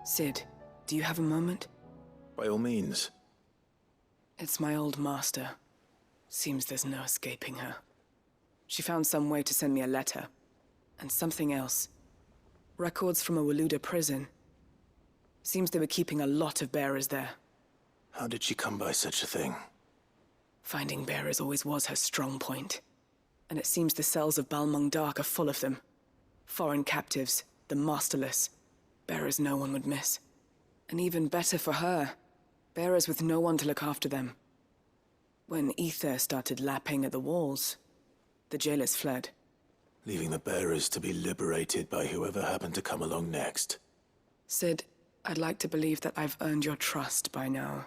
Sid, do you have a moment? By all means. It's my old master. Seems there's no escaping her. She found some way to send me a letter. And something else. Records from a Waluda prison. Seems they were keeping a lot of bearers there. How did she come by such a thing? Finding bearers always was her strong point. And it seems the cells of Balmung Dark are full of them. Foreign captives, the masterless. Bearers no one would miss. And even better for her, bearers with no one to look after them. When aether started lapping at the walls, the jailers fled. Leaving the bearers to be liberated by whoever happened to come along next. Sid, I'd like to believe that I've earned your trust by now.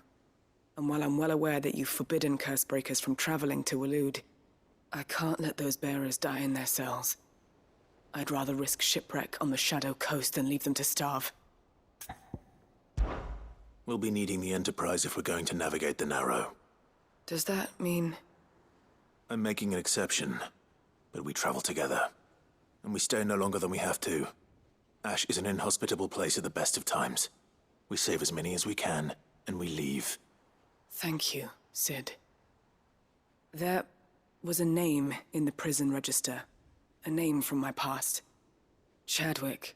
And while I'm well aware that you've forbidden Cursebreakers from traveling to Waloed, I can't let those bearers die in their cells. I'd rather risk shipwreck on the Shadow Coast than leave them to starve. We'll be needing the Enterprise if we're going to navigate the Narrow. Does that mean... I'm making an exception, but we travel together. And we stay no longer than we have to. Ash is an inhospitable place at the best of times. We save as many as we can, and we leave. Thank you, Sid. There was a name in the prison register. A name from my past. Chadwick.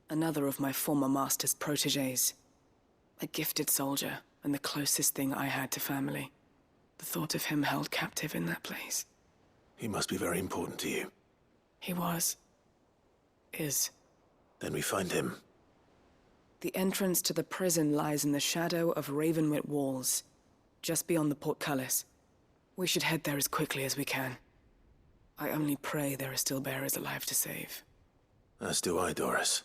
Another of my former master's protégés. A gifted soldier, and the closest thing I had to family. The thought of him held captive in that place. He must be very important to you. He was. Is. Then we find him. The entrance to the prison lies in the shadow of Ravenwit walls, just beyond the portcullis. We should head there as quickly as we can. I only pray there are still bearers alive to save. As do I, Doris.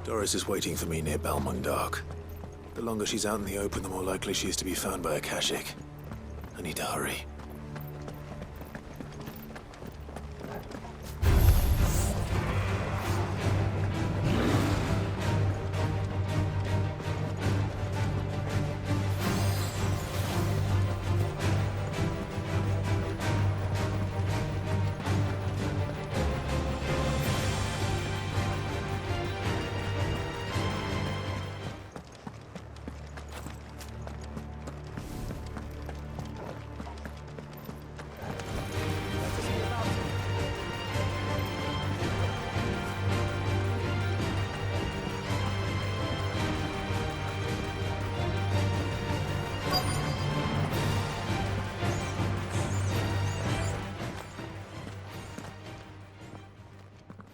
Doris is waiting for me near Balmung Dark. The longer she's out in the open, the more likely she is to be found by a Kashyyyk. I need to hurry.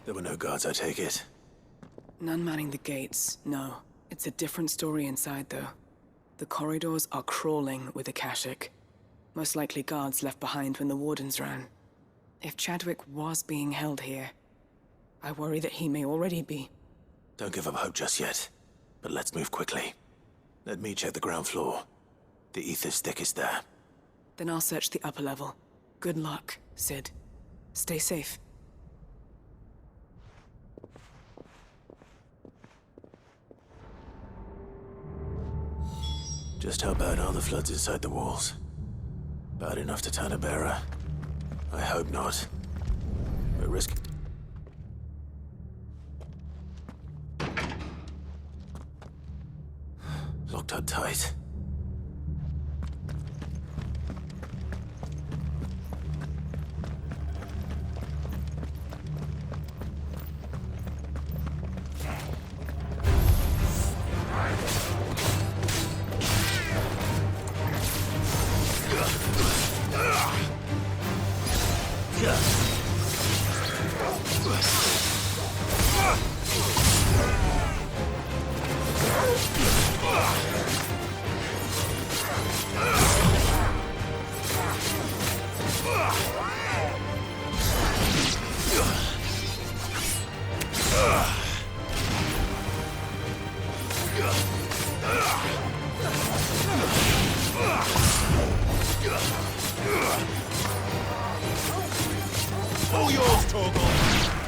There were no guards, I take it. None manning the gates, no. It's a different story inside, though. The corridors are crawling with the Kashyyyk. Most likely guards left behind when the Wardens ran. If Chadwick was being held here, I worry that he may already be. Don't give up hope just yet, but let's move quickly. Let me check the ground floor. The ether stick is there. Then I'll search the upper level. Good luck, Sid. Stay safe. Just how bad are the floods inside the walls? Bad enough to turn a bearer? I hope not. We're risking... Locked up tight. All yours, Torgal!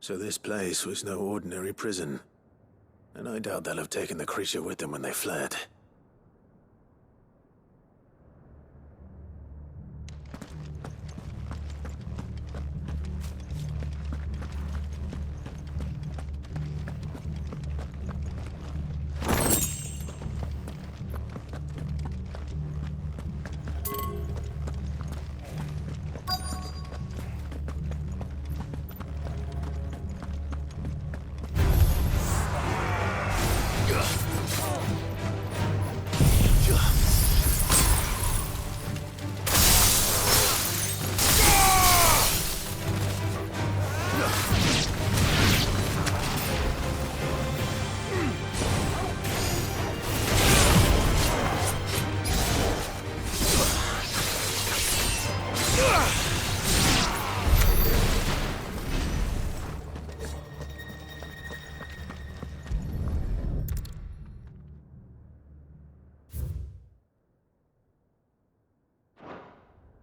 So this place was no ordinary prison. And I doubt they'll have taken the creature with them when they fled.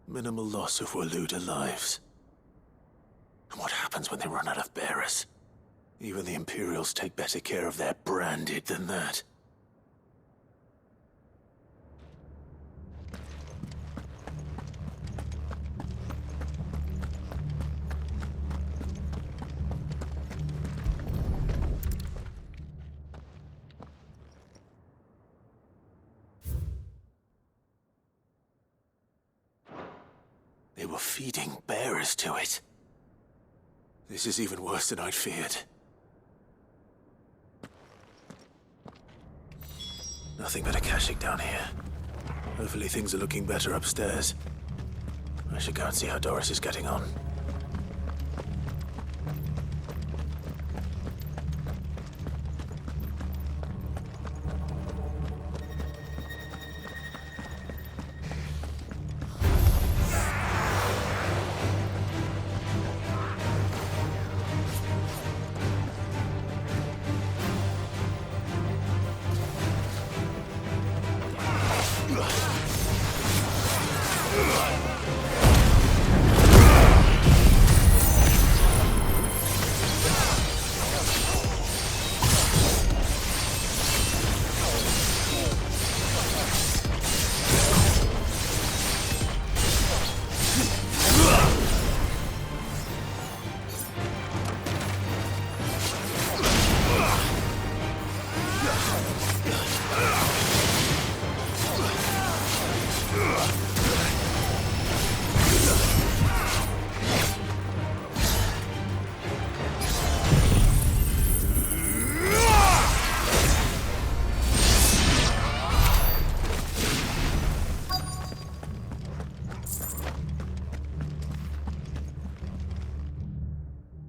Minimal loss of Waluda lives. And what happens when they run out of bearers? Even the Imperials take better care of their branded than that. They were feeding bearers to it. This is even worse than I'd feared. Nothing but a Akashic down here. Hopefully things are looking better upstairs. I should go and see how Doris is getting on.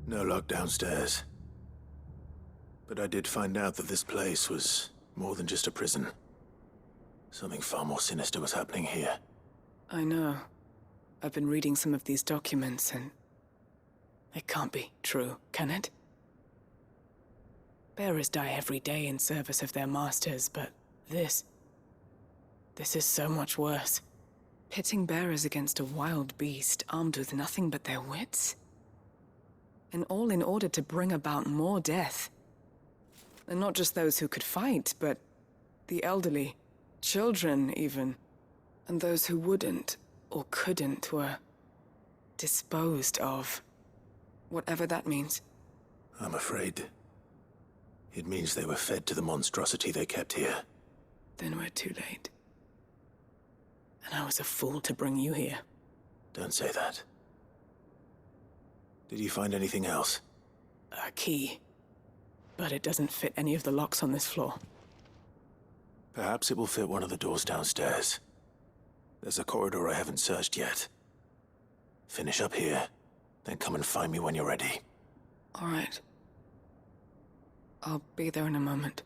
No luck downstairs. But I did find out that this place was more than just a prison. Something far more sinister was happening here. I know. I've been reading some of these documents and... it can't be true, can it? Bearers die every day in service of their masters, but this is so much worse. Pitting bearers against a wild beast armed with nothing but their wits? And all in order to bring about more death. And not just those who could fight, but the elderly, children even. And those who wouldn't or couldn't were disposed of. Whatever that means. I'm afraid it means they were fed to the monstrosity they kept here. Then we're too late. And I was a fool to bring you here. Don't say that. Did you find anything else? A key. But it doesn't fit any of the locks on this floor. Perhaps it will fit one of the doors downstairs. There's a corridor I haven't searched yet. Finish up here, then come and find me when you're ready. All right. I'll be there in a moment.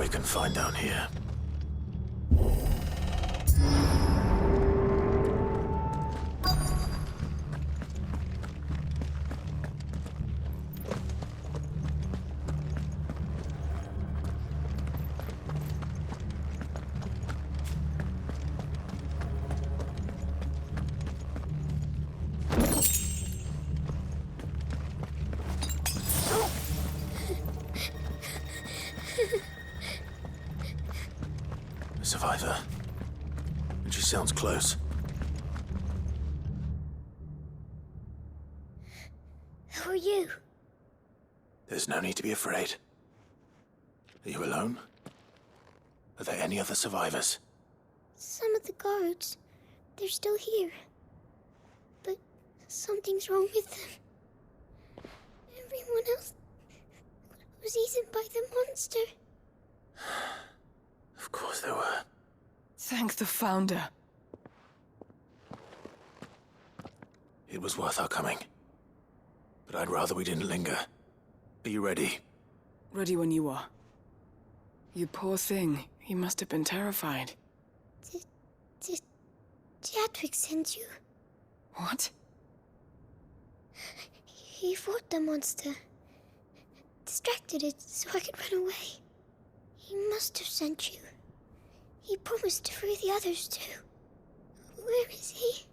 I can find down here. Survivor. And she sounds close. Who are you? There's no need to be afraid. Are you alone? Are there any other survivors? Some of the guards. They're still here. But something's wrong with them. Everyone else was eaten by the monster. Of course there were. Thank the Founder. It was worth our coming. But I'd rather we didn't linger. Are you ready? Ready when you are. You poor thing. You must have been terrified. Did Chadwick send you? What? He fought the monster. Distracted it so I could run away. He must have sent you. He promised to free the others too. Where is he?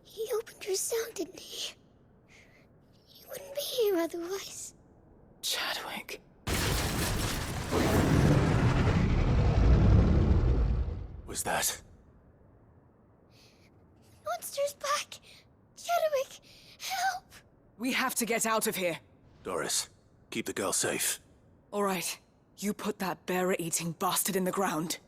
He opened your cell, didn't he? He wouldn't be here otherwise. Chadwick. Was that? Monster's back! Chadwick, help! We have to get out of here. Doris, keep the girl safe. All right. You put that bearer-eating bastard in the ground.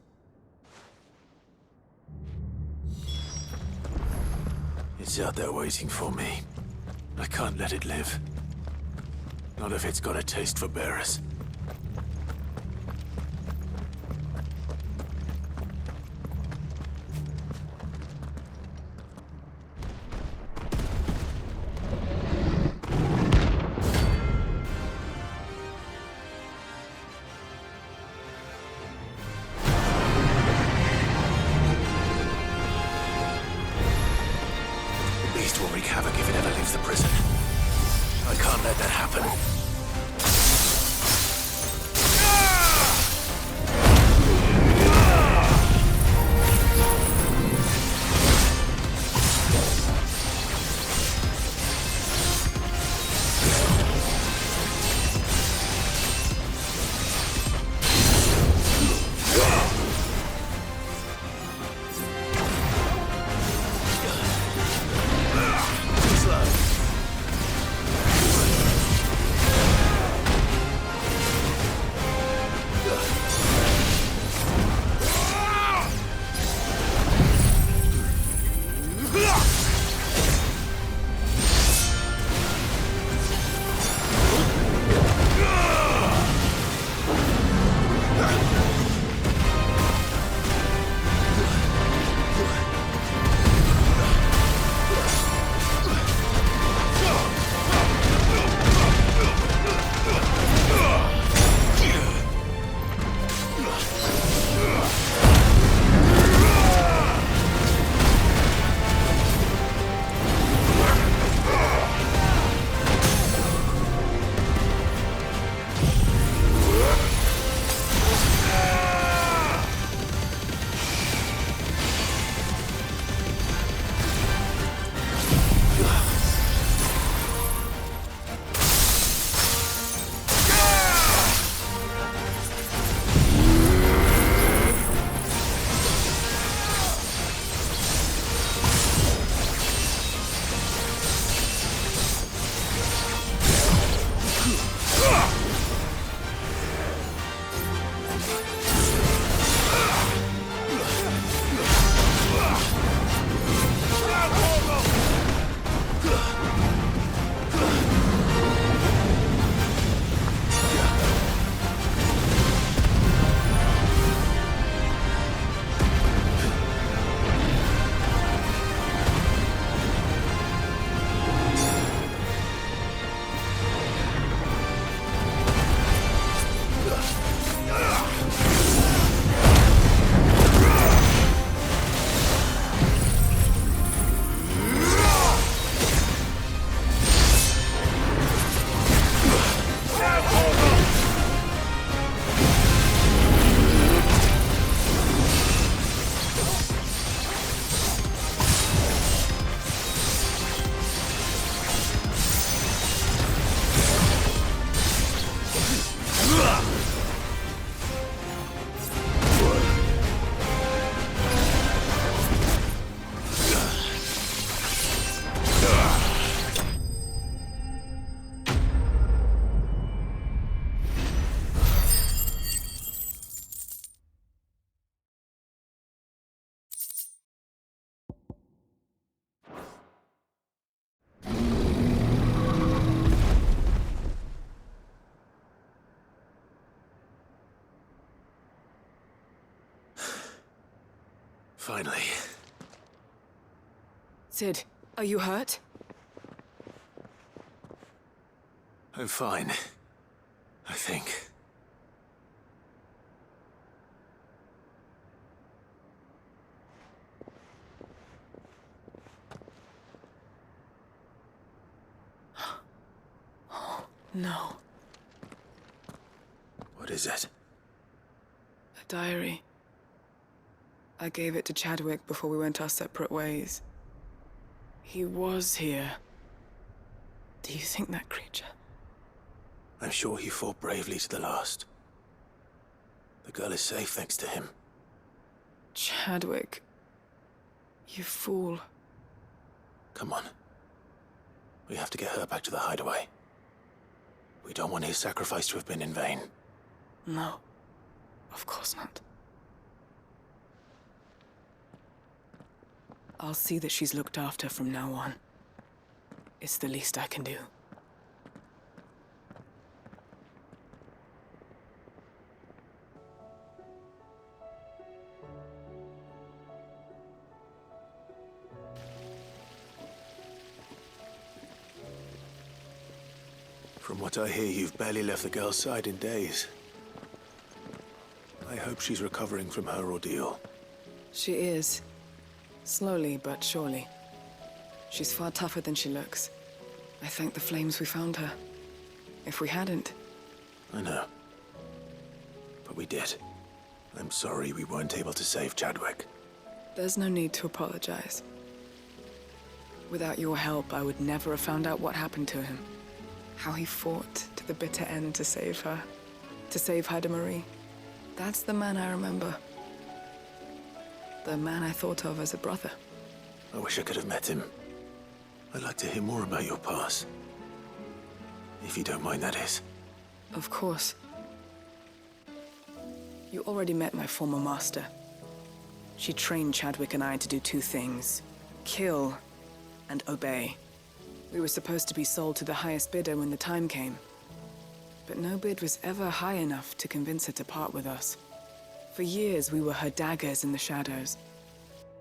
It's out there waiting for me. I can't let it live. Not if it's got a taste for bearers. Will wreak havoc if it ever leaves the prison. I can't let that happen. Finally. Sid, are you hurt? I'm fine. I think. No. What is it? A diary. I gave it to Chadwick before we went our separate ways. He was here. Do you think that creature? I'm sure he fought bravely to the last. The girl is safe thanks to him. Chadwick. You fool. Come on. We have to get her back to the hideaway. We don't want his sacrifice to have been in vain. No. Of course not. I'll see that she's looked after from now on. It's the least I can do. From what I hear, you've barely left the girl's side in days. I hope she's recovering from her ordeal. She is. Slowly but surely. She's far tougher than she looks. I thank the flames we found her. If we hadn't... I know. But we did. I'm sorry we weren't able to save Chadwick. There's no need to apologize. Without your help, I would never have found out what happened to him. How he fought to the bitter end to save her. To save Haida Marie. That's the man I remember. The man I thought of as a brother. I wish I could have met him. I'd like to hear more about your past. If you don't mind, that is. Of course. You already met my former master. She trained Chadwick and I to do two things. Kill and obey. We were supposed to be sold to the highest bidder when the time came. But no bid was ever high enough to convince her to part with us. For years, we were her daggers in the shadows.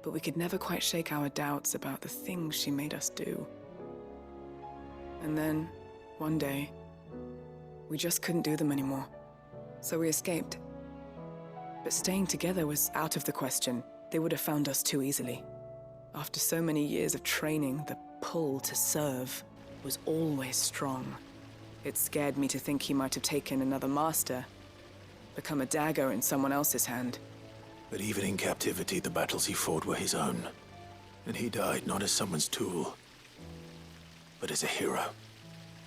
But we could never quite shake our doubts about the things she made us do. And then, one day, we just couldn't do them anymore. So we escaped. But staying together was out of the question. They would have found us too easily. After so many years of training, the pull to serve was always strong. It scared me to think he might have taken another master, become a dagger in someone else's hand. But even in captivity, the battles he fought were his own. And he died not as someone's tool, but as a hero.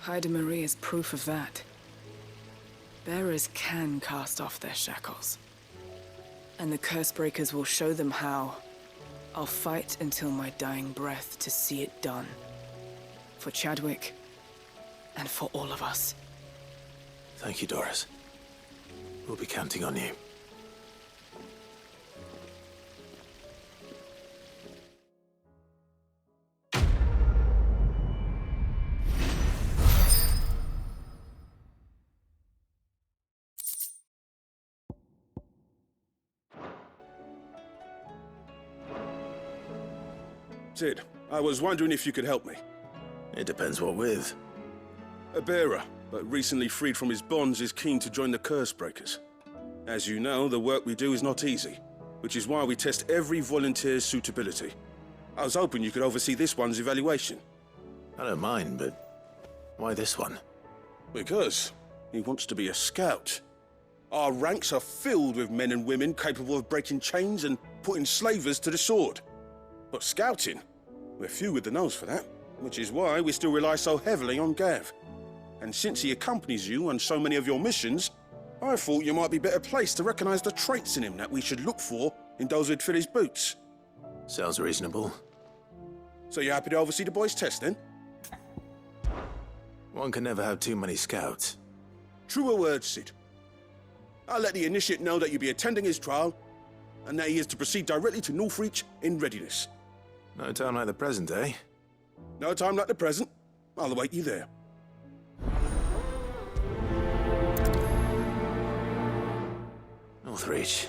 Haida Marie is proof of that. Bearers can cast off their shackles. And the Cursebreakers will show them how. I'll fight until my dying breath to see it done. For Chadwick, and for all of us. Thank you, Doris. We'll be counting on you. Sid, I was wondering if you could help me. It depends what with. A bearer, but recently freed from his bonds, is keen to join the Cursebreakers. As you know, the work we do is not easy, which is why we test every volunteer's suitability. I was hoping you could oversee this one's evaluation. I don't mind, but why this one? Because he wants to be a scout. Our ranks are filled with men and women capable of breaking chains and putting slavers to the sword. But scouting, we're few with the nose for that, which is why we still rely so heavily on Gav. And since he accompanies you on so many of your missions, I thought you might be better placed to recognize the traits in him that we should look for in those who'd fill his boots. Sounds reasonable. So you're happy to oversee the boys' test, then? One can never have too many scouts. Truer words, Sid. I'll let the initiate know that you'll be attending his trial, and that he is to proceed directly to Northreach in readiness. No time like the present, eh? No time like the present. I'll await you there. Northreach.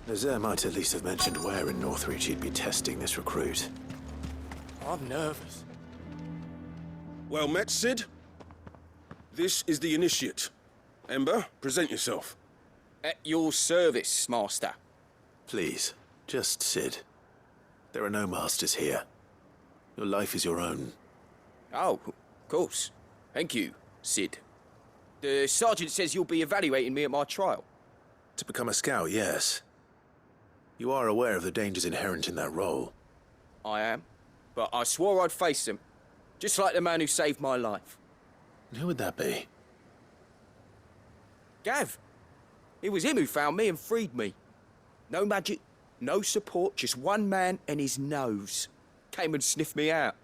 Nazaire might at least have mentioned where in Northreach he'd be testing this recruit. I'm nervous. Well met, Sid. This is the initiate. Ember, present yourself. At your service, Master. Please, just Sid. There are no masters here. Your life is your own. Oh, of course. Thank you, Sid. The sergeant says you'll be evaluating me at my trial. To become a scout, yes. You are aware of the dangers inherent in that role. I am. But I swore I'd face them. Just like the man who saved my life. Who would that be? Gav. It was him who found me and freed me. No magic, no support, just one man and his nose. Came and sniffed me out.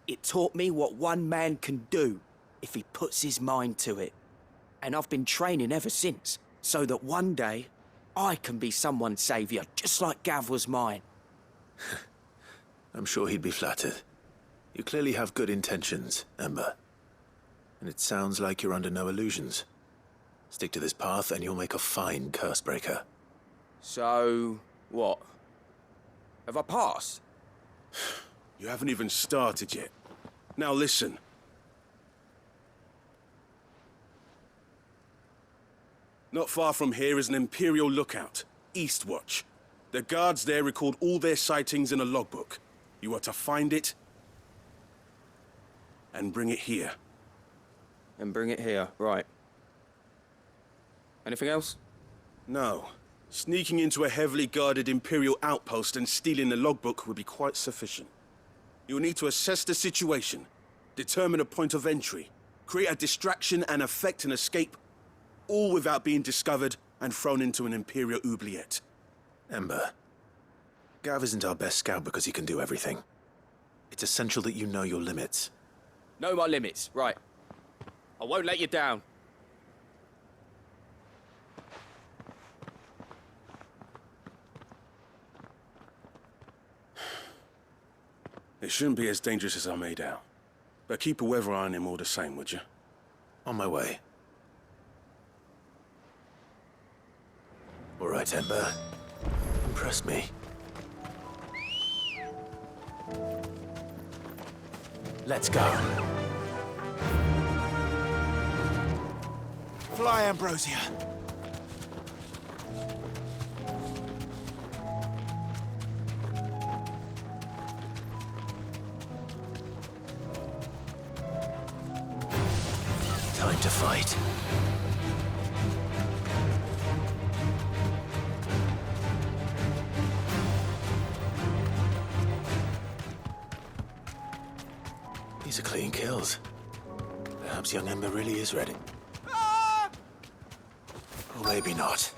It taught me what one man can do if he puts his mind to it. And I've been training ever since, so that one day I can be someone's saviour, just like Gav was mine. I'm sure he'd be flattered. You clearly have good intentions, Ember. And it sounds like you're under no illusions. Stick to this path and you'll make a fine cursebreaker. So, what? Have I passed? You haven't even started yet. Now listen. Not far from here is an Imperial lookout, Eastwatch. The guards there record all their sightings in a logbook. You are to find it and bring it here. And bring it here, right. Anything else? No. Sneaking into a heavily guarded Imperial outpost and stealing the logbook would be quite sufficient. You'll need to assess the situation, determine a point of entry, create a distraction and effect an escape, all without being discovered and thrown into an Imperial oubliette. Ember, Gav isn't our best scout because he can do everything. It's essential that you know your limits. Know my limits, right. I won't let you down. It shouldn't be as dangerous as I made out. But keep a weather eye on him all the same, would you? On my way. All right, Ember. Impress me. Let's go. Fly, Ambrosia. Time to fight. These are clean kills. Perhaps young Ember really is ready. Or maybe not.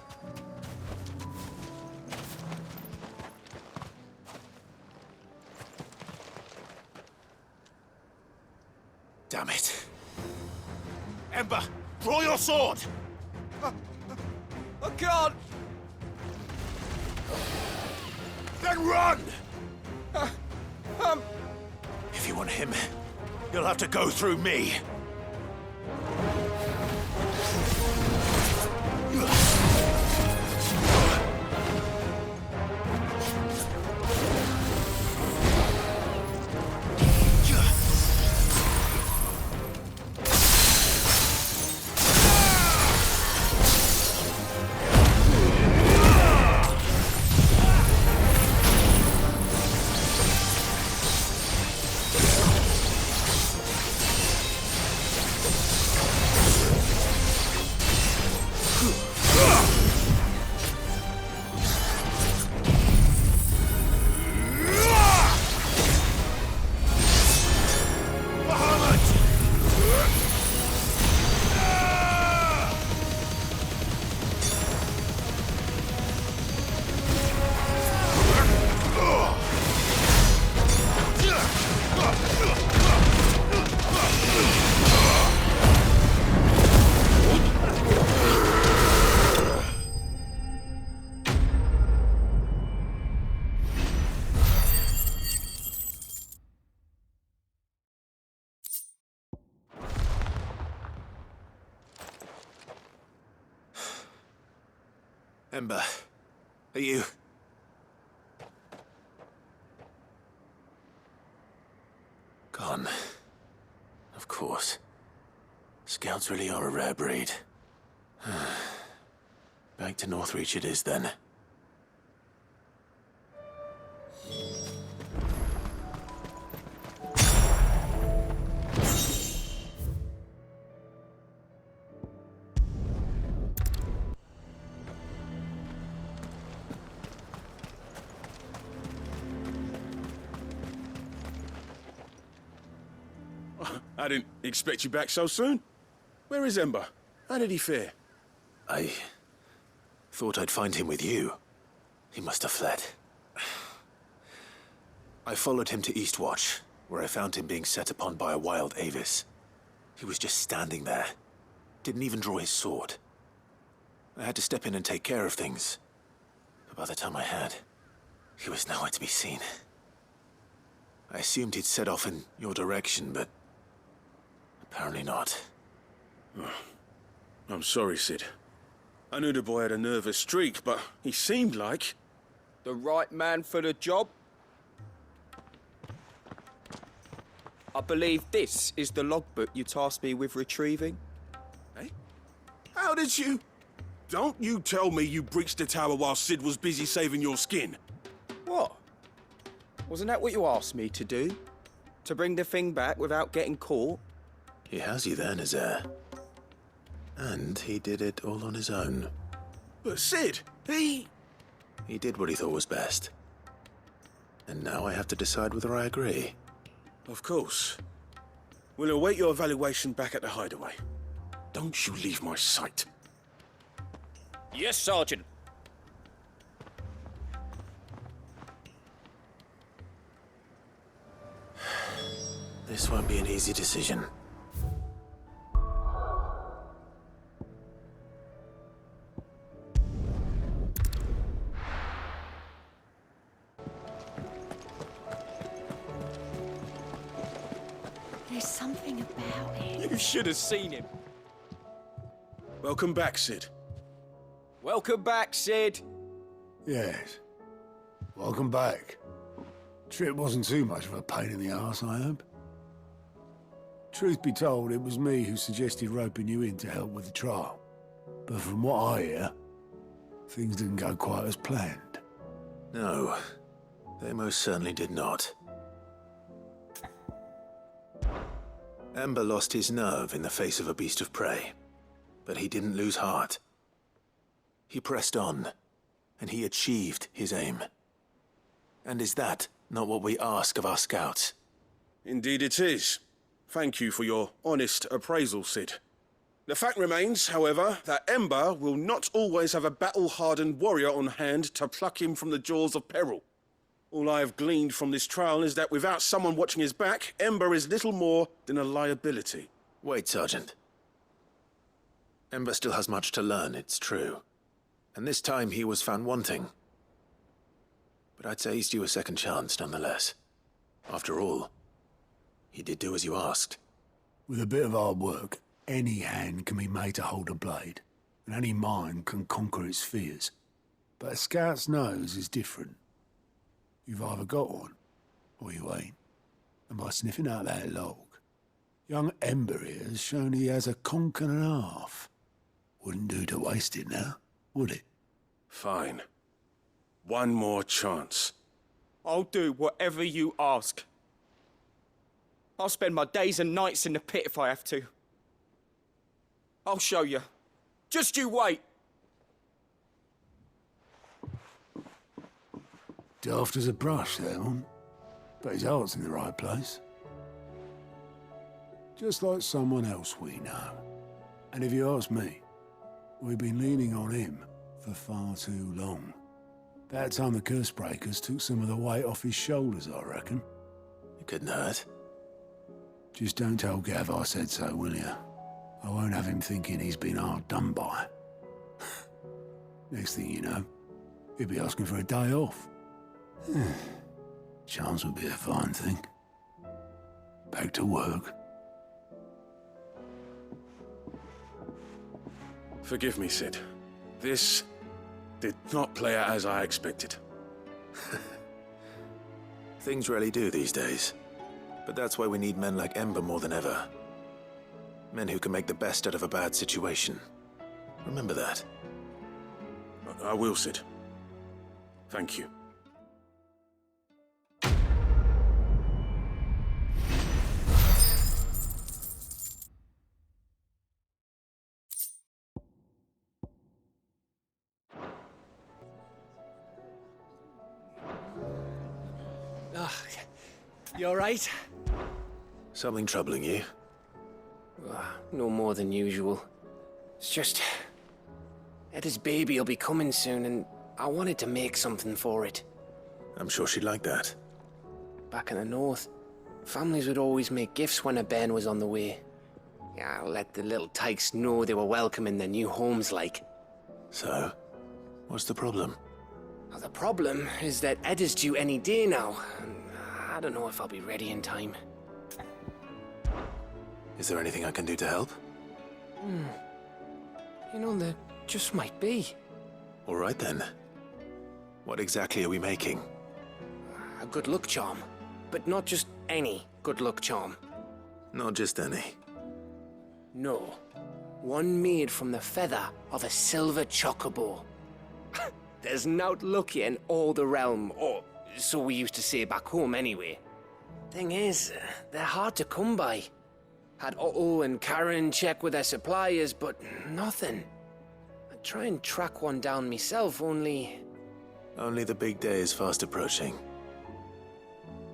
Damn it. Ember, draw your sword! I can't! Then run! If you want him, you'll have to go through me. Ember, Are you... Gone. Of course. Scouts really are a rare breed. Back to Northreach it is, then. I didn't expect you back so soon. Where is Ember? How did he fare? I... thought I'd find him with you. He must have fled. I followed him to Eastwatch, where I found him being set upon by a wild Avis. He was just standing there. Didn't even draw his sword. I had to step in and take care of things. But by the time I had, he was nowhere to be seen. I assumed he'd set off in your direction, but... apparently not. I'm sorry, Sid. I knew the boy had a nervous streak, but he seemed like... The right man for the job? I believe this is the logbook you tasked me with retrieving. Eh? How did you... Don't you tell me you breached the tower while Sid was busy saving your skin. What? Wasn't that what you asked me to do? To bring the thing back without getting caught? He has you then, his heir. And he did it all on his own. But Sid, he did what he thought was best. And now I have to decide whether I agree. Of course. We'll await your evaluation back at the hideaway. Don't you leave my sight. Yes, Sergeant. This won't be an easy decision. There's something about it. You should have seen him. Welcome back, Sid. Welcome back, Sid. Yes. Welcome back. Trip wasn't too much of a pain in the arse, I hope. Truth be told, it was me who suggested roping you in to help with the trial. But from what I hear, things didn't go quite as planned. No, they most certainly did not. Ember lost his nerve in the face of a beast of prey, but he didn't lose heart. He pressed on, and he achieved his aim. And is that not what we ask of our scouts? Indeed it is. Thank you for your honest appraisal, Sid. The fact remains, however, that Ember will not always have a battle-hardened warrior on hand to pluck him from the jaws of peril. All I have gleaned from this trial is that without someone watching his back, Ember is little more than a liability. Wait, Sergeant. Ember still has much to learn, it's true. And this time he was found wanting. But I'd say he's due a second chance, nonetheless. After all, he did do as you asked. With a bit of hard work, any hand can be made to hold a blade, and any mind can conquer its fears. But a scout's nose is different. You've either got one, or you ain't. And by sniffing out that log, young Ember here has shown he has a conch and a half. Wouldn't do to waste it now, would it? Fine. One more chance. I'll do whatever you ask. I'll spend my days and nights in the pit if I have to. I'll show you. Just you wait. Daft as a brush, that one. But his heart's in the right place. Just like someone else we know. And if you ask me, we've been leaning on him for far too long. That time the curse breakers took some of the weight off his shoulders, I reckon. It couldn't hurt. Just don't tell Gav I said so, will you? I won't have him thinking he's been hard done by. Next thing you know, he'll be asking for a day off. Chance would be a fine thing. Back to work. Forgive me, Sid. This Did not play out as I expected. Things rarely do these days. But that's why we need men like Ember more than ever. Men who can make the best out of a bad situation. Remember that. I will, Sid. Thank you. You alright? Something troubling you? No more than usual. It's just... Eda's baby will be coming soon, and I wanted to make something for it. I'm sure she'd like that. Back in the north, families would always make gifts when a bairn was on the way. Yeah, I'll let the little tykes know they were welcome in their new homes, like. So, what's the problem? Well, the problem is that Eda's due any day now, and I don't know if I'll be ready in time. Is there anything I can do to help? You know, there just might be. All right then. What exactly are we making? A good luck charm. But not just any good luck charm. Not just any. No. One made from the feather of a silver chocobo. There's naught lucky in all the realm, or so we used to say back home anyway. Thing is, they're hard to come by. Had Otto and Karen check with their suppliers, but nothing. I'd try and track one down myself, only... Only the big day is fast approaching.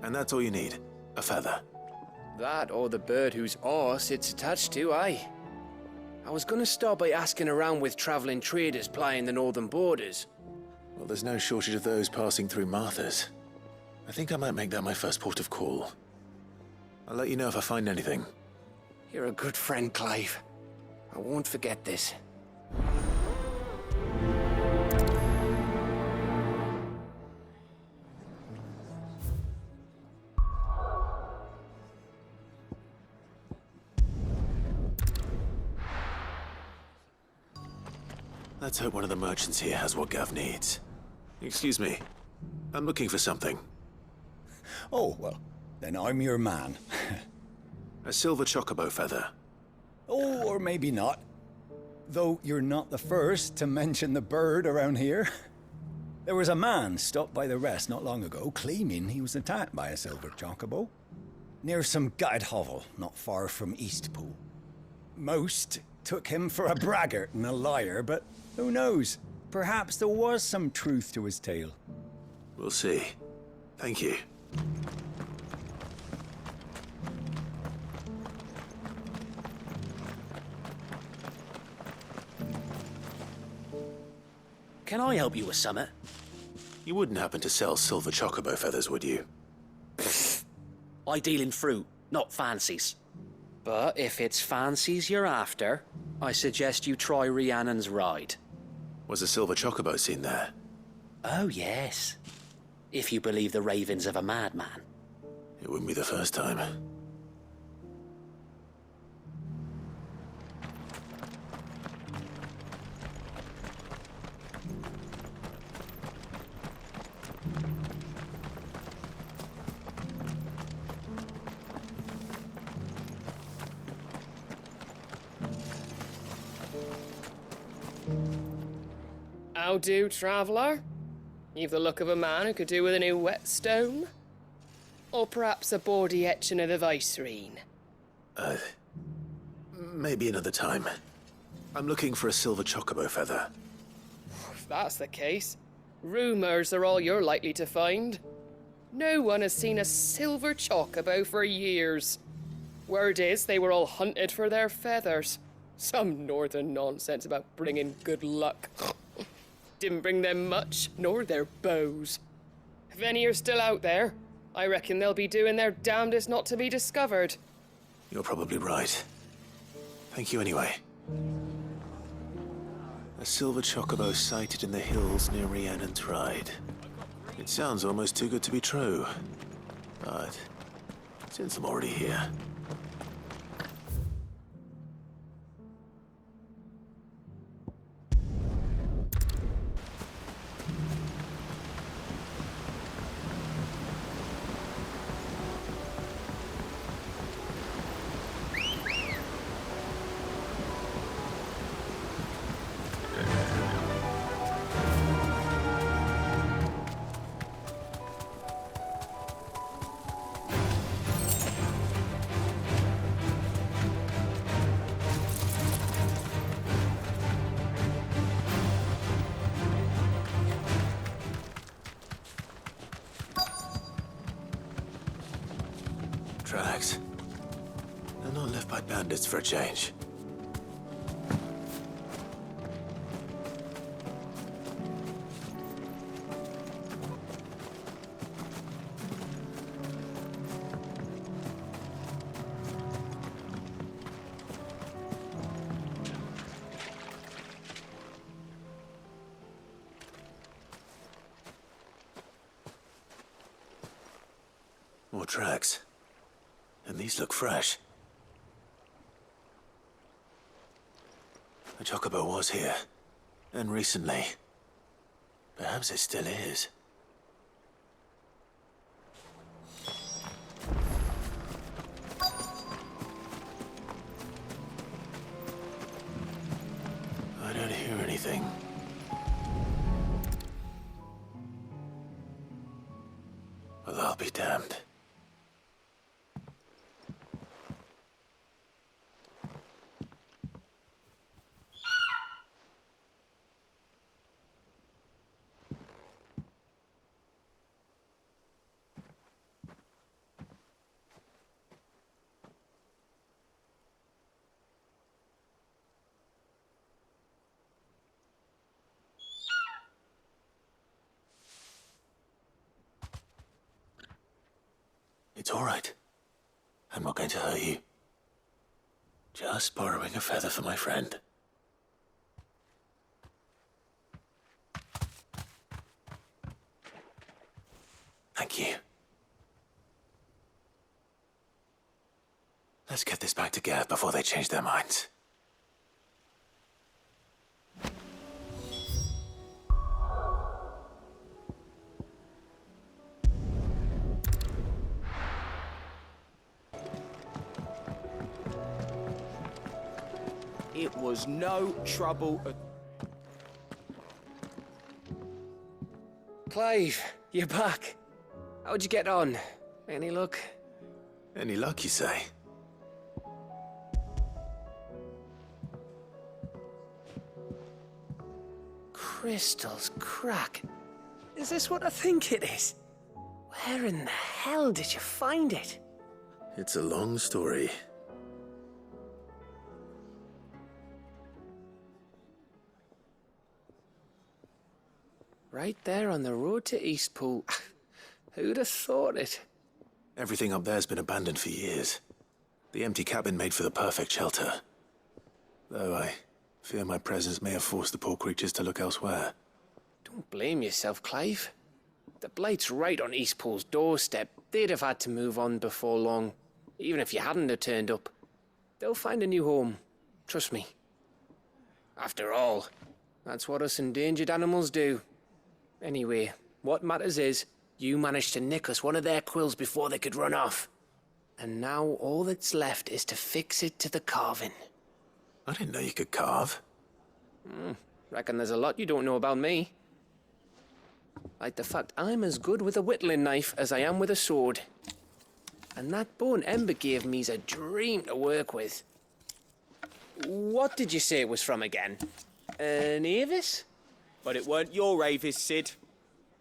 And that's all you need, a feather. That or the bird whose horse it's attached to, aye. I was gonna start by asking around with traveling traders plying the northern borders. Well, there's no shortage of those passing through Martha's. I think I might make that my first port of call. I'll let you know if I find anything. You're a good friend, Clive. I won't forget this. Let's hope one of the merchants here has what Gav needs. Excuse me. I'm looking for something. Oh, well, then I'm your man. A silver chocobo feather. Oh, or maybe not. Though you're not the first to mention the bird around here. There was a man stopped by the rest not long ago claiming he was attacked by a silver chocobo. Near some gutted hovel not far from Eastpool. Most took him for a braggart and a liar, but who knows? Perhaps there was some truth to his tale. We'll see. Thank you. Can I help you with something? You wouldn't happen to sell silver chocobo feathers, would you? I deal in fruit, not fancies. But if it's fancies you're after, I suggest you try Rhiannon's ride. Was a silver chocobo seen there? Oh, yes. If you believe the ravings of a madman. It wouldn't be the first time. How do, traveller? You've the look of a man who could do with a new whetstone. Or perhaps a bawdy etching of the Vicerine. Maybe another time. I'm looking for a silver chocobo feather. If that's the case, rumours are all you're likely to find. No one has seen a silver chocobo for years. Word is they were all hunted for their feathers. Some northern nonsense about bringing good luck. Didn't bring them much, nor their bows. If any are still out there, I reckon they'll be doing their damnedest not to be discovered. You're probably right. Thank you anyway. A silver chocobo sighted in the hills near Rhiannon's Ride. It sounds almost too good to be true. But since I'm already here... bandits for a change. More tracks. And these look fresh. The chocobo was here. And recently. Perhaps it still is. I don't hear anything. Well, I'll be damned. It's all right. I'm not going to hurt you. Just borrowing a feather for my friend. Thank you. Let's get this back to Gav before they change their minds. It was no trouble at... Clive, you're back. How'd you get on? Any luck? Any luck, you say? Crystals crack. Is this what I think it is? Where in the hell did you find it? It's a long story. Right there on the road to Eastpool. Who'd have thought it? Everything up there's been abandoned for years. The empty cabin made for the perfect shelter. Though I fear my presence may have forced the poor creatures to look elsewhere. Don't blame yourself, Clive. The Blight's right on Eastpool's doorstep. They'd have had to move on before long. Even if you hadn't have turned up. They'll find a new home. Trust me. After all, that's what us endangered animals do. Anyway, what matters is, you managed to nick us one of their quills before they could run off. And now all that's left is to fix it to the carving. I didn't know you could carve. Reckon there's a lot you don't know about me. Like the fact I'm as good with a whittling knife as I am with a sword. And that bone Ember gave me's a dream to work with. What did you say it was from again? An Avis? But it weren't your Avis, Sid.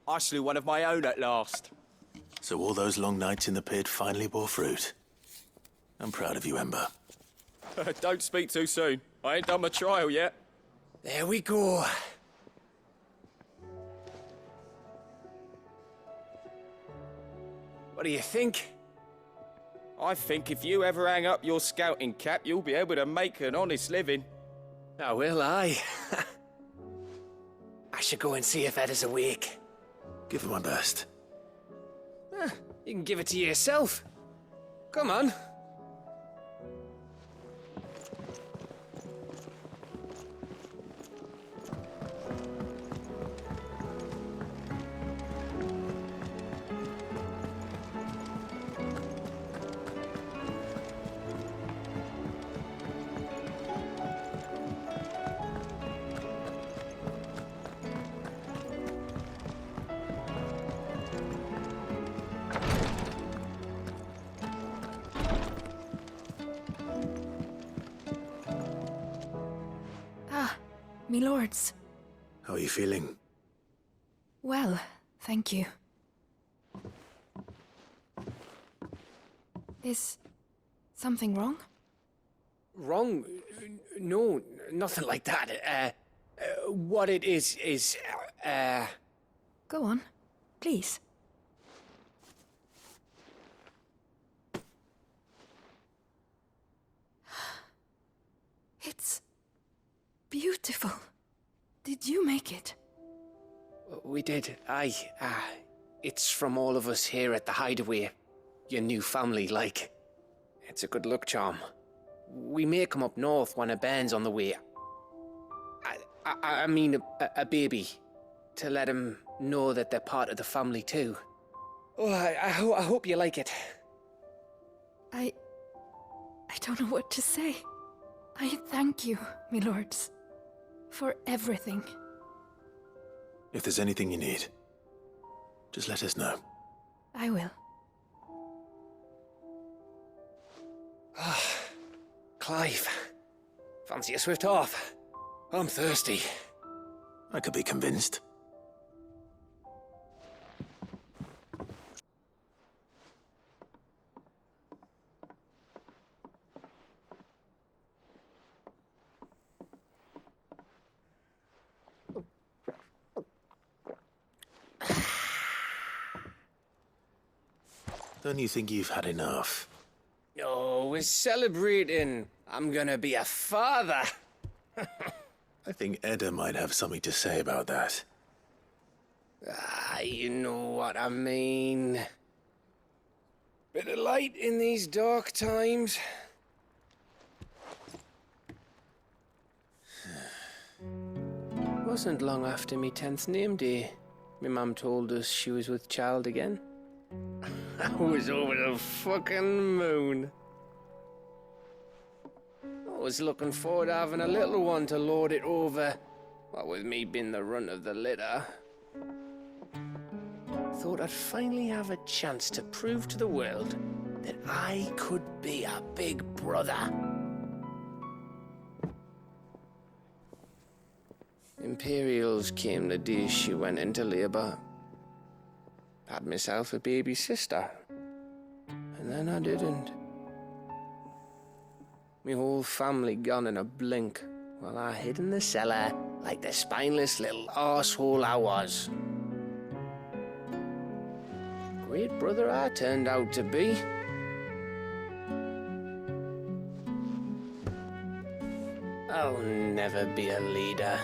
I slew one of my own at last. So all those long nights in the pit finally bore fruit. I'm proud of you, Ember. Don't speak too soon. I ain't done my trial yet. There we go. What do you think? I think if you ever hang up your scouting cap, you'll be able to make an honest living. Oh, will I? I should go and see if Ed is awake. Give it my best. You can give it to yourself. Come on. Me lords. How are you feeling? Well, thank you. Is something wrong? Wrong? No, nothing like that. What it is, Go on, please. It's beautiful. Did you make it? We did, aye. It's from all of us here at the Hideaway. Your new family, like. It's a good luck charm. We may come up north when a band's on the way. I mean a baby. To let him know that they're part of the family too. Oh, I hope you like it. I don't know what to say. I thank you, my lords, for everything. If there's anything you need, just let us know. I will. Clive, fancy a swift off? I'm thirsty. I could be convinced. Don't you think you've had enough? No, we're celebrating. I'm gonna be a father. I think Edda might have something to say about that. You know what I mean. Bit of light in these dark times. Wasn't long after me 10th name day. My mum told us she was with child again. I was over the fucking moon. I was looking forward to having a little one to lord it over, what with me being the runt of the litter. Thought I'd finally have a chance to prove to the world that I could be a big brother. Imperials came the day she went into labour. Had myself a baby sister. And then I didn't. My whole family gone in a blink, while I hid in the cellar like the spineless little arsehole I was. Great brother I turned out to be. I'll never be a leader.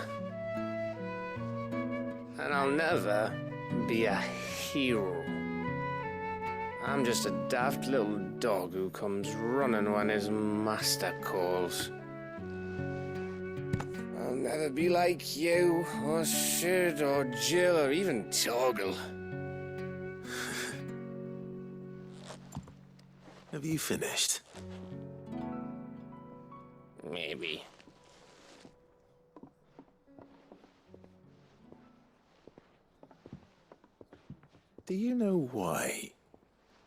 And I'll never be a hero. I'm just a daft little dog who comes running when his master calls. I'll never be like you, or Sid, or Jill, or even Torgal. Have you finished? Maybe. Do you know why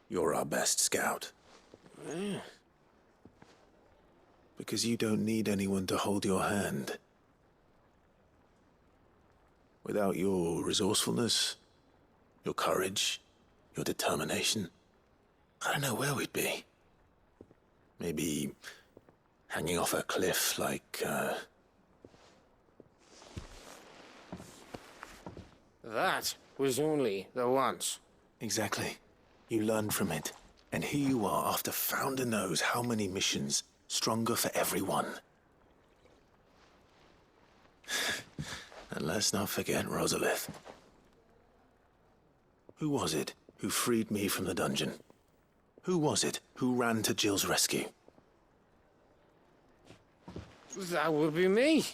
you're our best scout? Because you don't need anyone to hold your hand. Without your resourcefulness, your courage, your determination, I don't know where we'd be. Maybe hanging off a cliff like, That was only the once. Exactly. You learned from it. And here you are after Founder knows how many missions, stronger for everyone. And let's not forget Rosalith. Who was it who freed me from the dungeon? Who was it who ran to Jill's rescue? That would be me.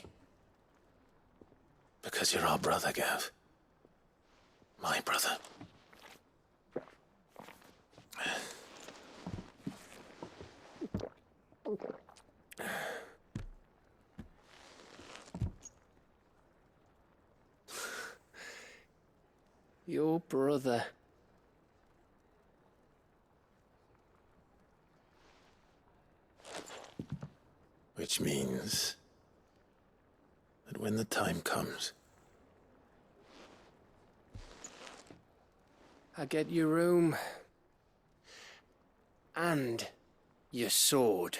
Because you're our brother, Gav. My brother. Your brother. Which means that when the time comes, I get your room. And your sword.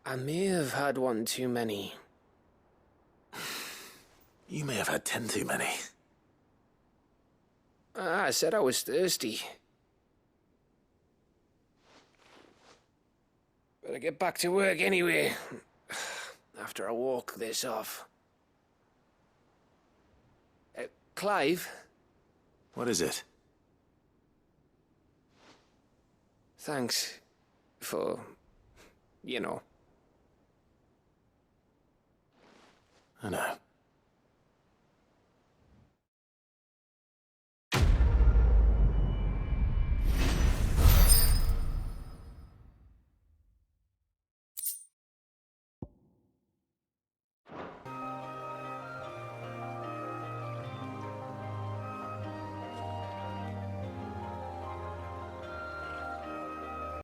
I may have had one too many. You may have had 10 too many. I said I was thirsty. Better get back to work anyway, after I walk this off. Clive? What is it? Thanks for, you know. I know.